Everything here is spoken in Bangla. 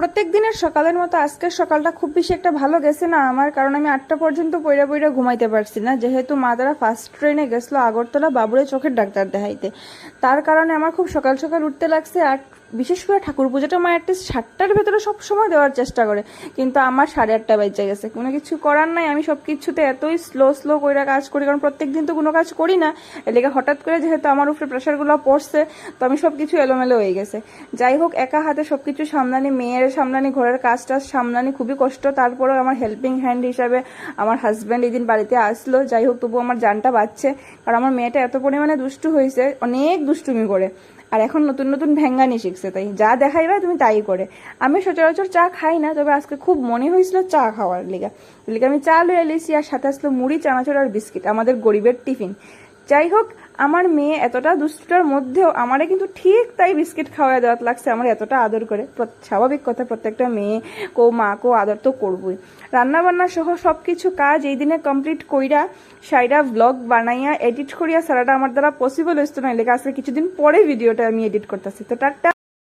প্রত্যেক দিনের সকালের মতো আজকের সকালটা খুব বেশি একটা ভালো গেছে না আমার, কারণ আমি 8টা পর্যন্ত পইরা পইরা ঘুমাইতে পারছি না, যেহেতু মা তারা ফার্স্ট ট্রেনে গেছিলো আগরতলা বাবুরে চোখের ডাক্তার দেখাইতে। তার কারণে আমার খুব সকাল সকাল উঠতে লাগছে। আর বিশেষ করে ঠাকুর পুজোটা মা অ্যাটলিস্ট 7টার ভেতরে সব সময় দেওয়ার চেষ্টা করে, কিন্তু আমার 8:30 বেজে গেছে। কোনো কিছু করার নাই, আমি সব কিছুতে এতই স্লো করে কাজ করি, কারণ প্রত্যেক দিন তো কোনো কাজ করি না। এলাকা হঠাৎ করে যেহেতু আমার উপরে প্রেশারগুলো পড়ছে, তো আমি সব কিছু এলোমেলো হয়ে গেছে। যাই হোক, একা হাতে সব কিছু সামলানি, মেয়ের সামলানি, ঘরের কাজ টাজ সামলানি খুবই কষ্ট। তারপরেও আমার হেল্পিং হ্যান্ড হিসাবে আমার হাজব্যান্ড এই দিন বাড়িতে আসলো। যাই হোক, তবু আমার জানটা বাঁচছে, কারণ আমার মেয়েটা এত পরিমাণে দুষ্টু হয়েছে, অনেক দুষ্টুমি করে। আর এখন নতুন নতুন ভ্যাঙ্গানি শিখছে, তাই যা দেখাইবা তুমি তাই করে। আমি সচরাচর চা খাই না, তবে আজকে খুব মনে হয়েছিল চা খাওয়ার লিগা আমি চা লয়ে এলিছি, আর সাথে আসলো মুড়ি, চানাচুর আর বিস্কিট, আমাদের গরিবের টিফিন। যাই হোক, আমার মেয়ে এতটা দুষ্টুটার মধ্যেও আমারে কিন্তু ঠিক তাই বিস্কিট খাওয়া দেওয়ার লাগছে, আমার এতটা আদর করে। স্বাভাবিক কথা, প্রত্যেকটা মেয়ে মা আদর তো করবই। রান্না বান্না সহ সবকিছু কাজ এই দিনে কমপ্লিট কইরা সাইডা ব্লগ বানাইয়া এডিট করিয়া সারাটা আমার দ্বারা পসিবল হইতো না। লেগে আজকে কিছুদিন পরে ভিডিওটা আমি এডিট করতেছি। তো টাটা।